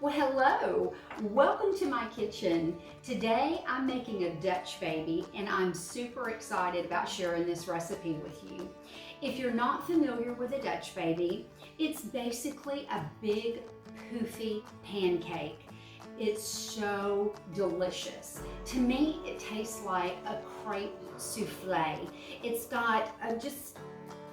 Well, hello, welcome to my kitchen. Today I'm making a Dutch baby and I'm super excited about sharing this recipe with you. If you're not familiar with a Dutch baby, it's basically a big puffy pancake. It's so delicious. To me, it tastes like a crepe souffle. It's got just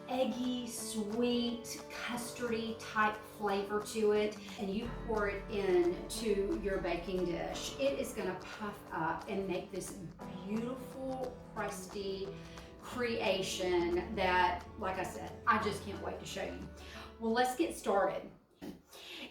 eggy, sweet, custardy type flavor to it, and you pour it into your baking dish. It is gonna puff up and make this beautiful, crusty creation that, like I said, I just can't wait to show you. Well, let's get started.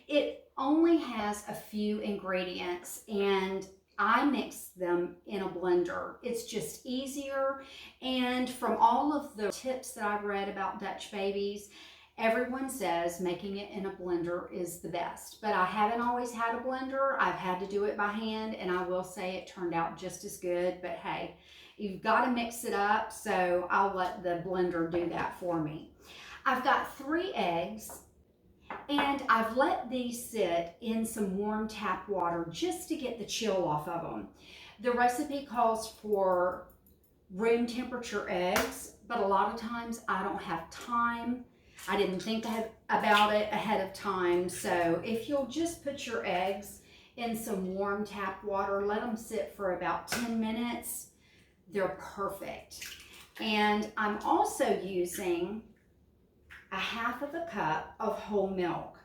It only has a few ingredients and I mix them in a blender. It's just easier, and from all of the tips that I've read about Dutch babies, everyone says making it in a blender is the best. But I haven't always had a blender. I've had to do it by hand, and I will say it turned out just as good. But hey, you've got to mix it up, so I'll let the blender do that for me. I've got 3 eggs. And I've let these sit in some warm tap water just to get the chill off of them. The recipe calls for room temperature eggs, but a lot of times I don't have time. I didn't think about it ahead of time. So if you'll just put your eggs in some warm tap water, let them sit for about 10 minutes, they're perfect. And I'm also using a 1/2 cup of whole milk.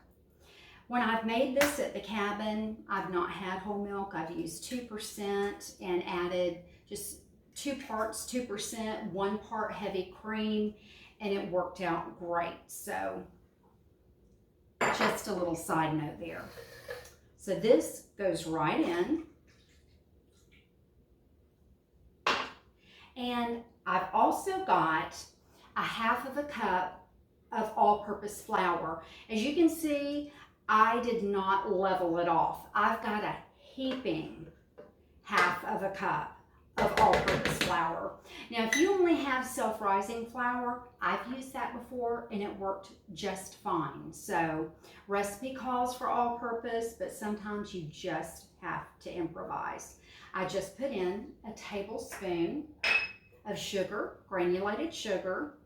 When I've made this at the cabin, I've not had whole milk. I've used 2% and added just 2 parts 2%, 1 part heavy cream, and it worked out great. So just a little side note there. So this goes right in. And I've also got a 1/2 cup of all-purpose flour. As you can see, I did not level it off. I've got a heaping 1/2 cup of all-purpose flour. Now, if you only have self-rising flour, I've used that before and it worked just fine. So, recipe calls for all-purpose, but sometimes you just have to improvise. I just put in a tablespoon of sugar, granulated sugar,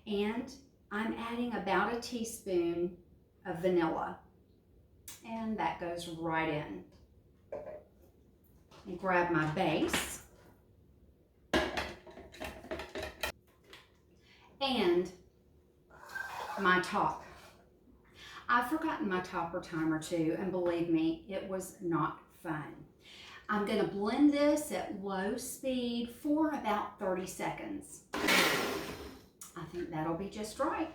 and I'm adding about a teaspoon of vanilla, and that goes right in. And grab my base and my top. I've forgotten my topper time or two, and believe me, it was not fun. I'm going to blend this at low speed for about 30 seconds. I think that'll be just right.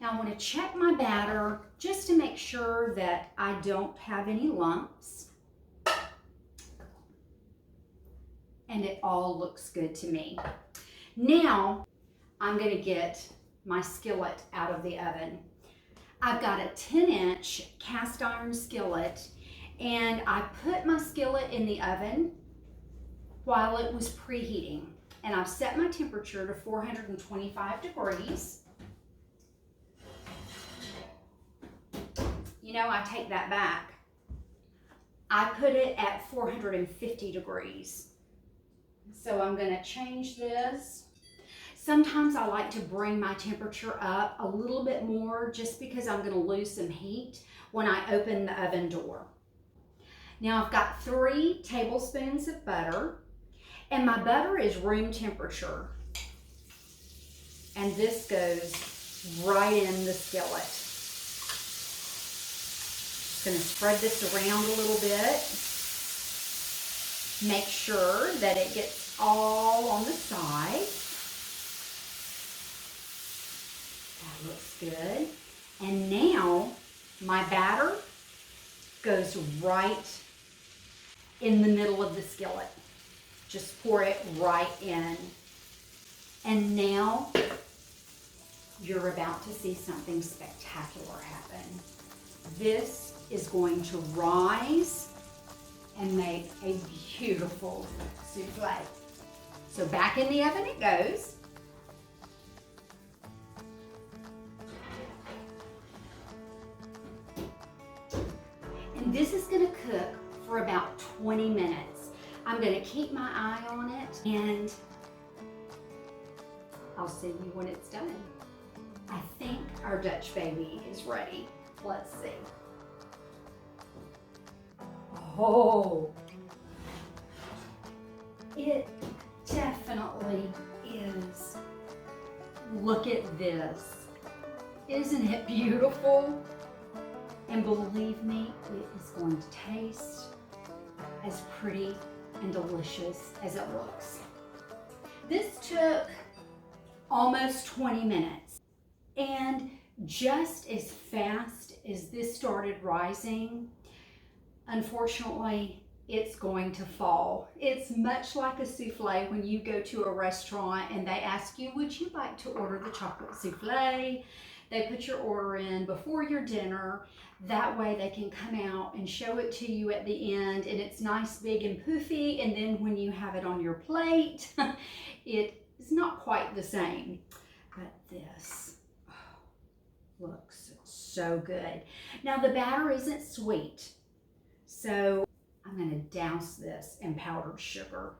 Now I want to check my batter just to make sure that I don't have any lumps. And it all looks good to me. Now I'm going to get my skillet out of the oven. I've got a 10-inch cast iron skillet, and I put my skillet in the oven while it was preheating. And I've set my temperature to 425 degrees. You know, I take that back. I put it at 450 degrees. So I'm going to change this. Sometimes I like to bring my temperature up a little bit more just because I'm going to lose some heat when I open the oven door. Now I've got 3 tablespoons of butter. And my butter is room temperature. And this goes right in the skillet. Just going to spread this around a little bit. Make sure that it gets all on the side. That looks good. And now my batter goes right in the middle of the skillet. Just pour it right in. And now you're about to see something spectacular happen. This is going to rise and make a beautiful souffle. So back in the oven it goes. This is gonna cook for about 20 minutes. I'm gonna keep my eye on it and I'll see you when it's done. I think our Dutch baby is ready. Let's see. Oh, it definitely is. Look at this. Isn't it beautiful? And believe me, it is going to taste as pretty and delicious as it looks. This took almost 20 minutes. And just as fast as this started rising, unfortunately, it's going to fall. It's much like a souffle when you go to a restaurant and they ask you, would you like to order the chocolate souffle? They put your order in before your dinner. That way they can come out and show it to you at the end and it's nice, big and poofy. And then when you have it on your plate, it is not quite the same. But this looks so good. Now the batter isn't sweet, so I'm going to douse this in powdered sugar.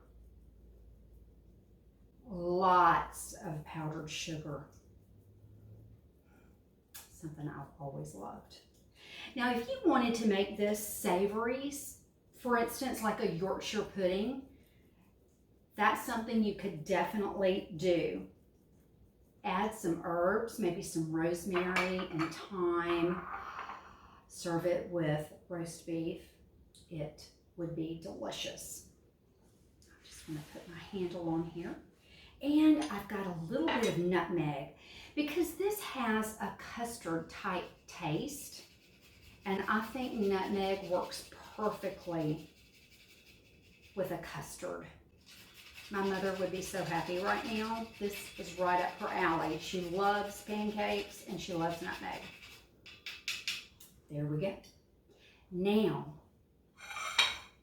Lots of powdered sugar. Something I've always loved. Now if you wanted to make this savory, for instance like a Yorkshire pudding, that's something you could definitely do. Add some herbs, maybe some rosemary and thyme. Serve it with roast beef. It would be delicious. I'm just going to put my handle on here. And I've got a little bit of nutmeg because this has a custard type taste. And I think nutmeg works perfectly with a custard. My mother would be so happy right now. This is right up her alley. She loves pancakes and she loves nutmeg. There we go. Now,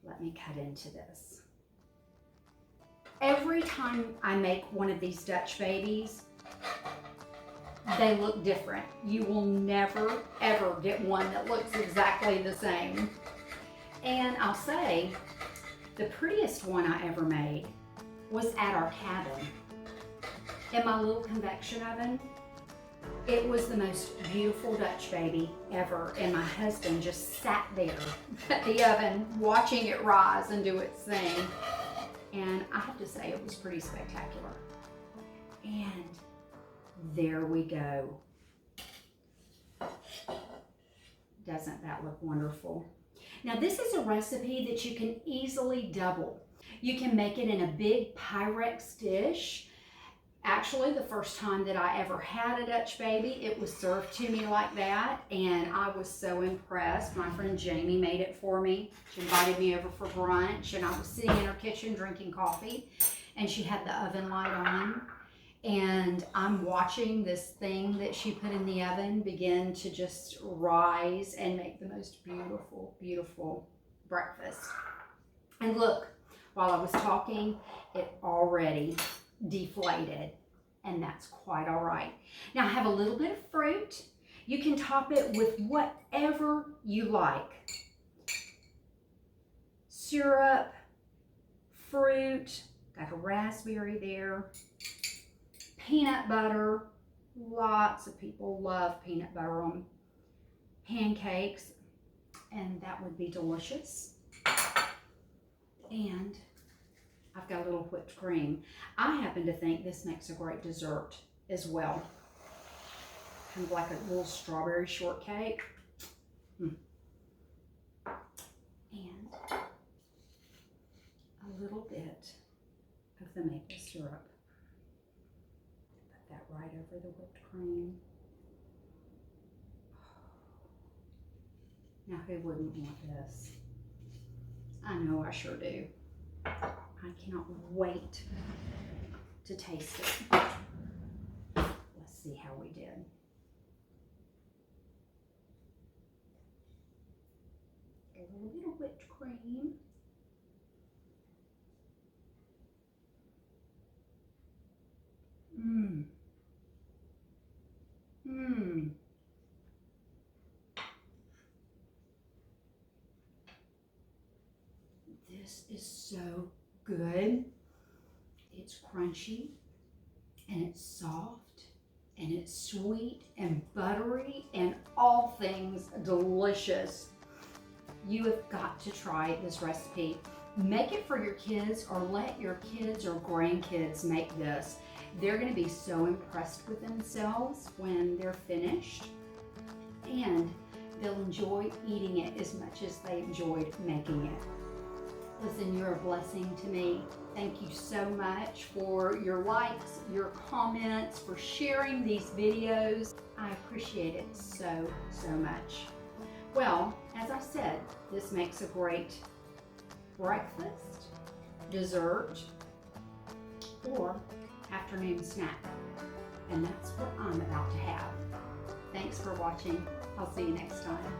let me cut into this. Every time I make one of these Dutch babies, they look different. You will never, ever get one that looks exactly the same. And I'll say, the prettiest one I ever made was at our cabin. In my little convection oven, it was the most beautiful Dutch baby ever. And my husband just sat there at the oven watching it rise and do its thing. And I have to say it was pretty spectacular. And there we go. Doesn't that look wonderful? Now this is a recipe that you can easily double. You can make it in a big Pyrex dish. Actually, the first time that I ever had a Dutch baby, it was served to me like that, and I was so impressed. My friend Jamie made it for me. She invited me over for brunch, and I was sitting in her kitchen drinking coffee, and she had the oven light on, and I'm watching this thing that she put in the oven begin to just rise and make the most beautiful, beautiful breakfast. And look, while I was talking, it already deflated, and that's quite all right. Now I have a little bit of fruit. You can top it with whatever you like. Syrup, fruit, got a raspberry there, peanut butter. Lots of people love peanut butter on pancakes, and that would be delicious. And I've got a little whipped cream. I happen to think this makes a great dessert as well. Kind of like a little strawberry shortcake. And a little bit of the maple syrup. Put that right over the whipped cream. Now who wouldn't want this? I know I sure do. I cannot wait to taste it. Let's see how we did. A little bit of whipped cream. Mmm. Mmm. This is so good. It's crunchy and it's soft and it's sweet and buttery and all things delicious. You have got to try this recipe. Make it for your kids or let your kids or grandkids make this. They're going to be so impressed with themselves when they're finished, and they'll enjoy eating it as much as they enjoyed making it. Listen, you're a blessing to me. Thank you so much for your likes, your comments, for sharing these videos. I appreciate it so, so much. Well, as I said, this makes a great breakfast, dessert, or afternoon snack. And that's what I'm about to have. Thanks for watching. I'll see you next time.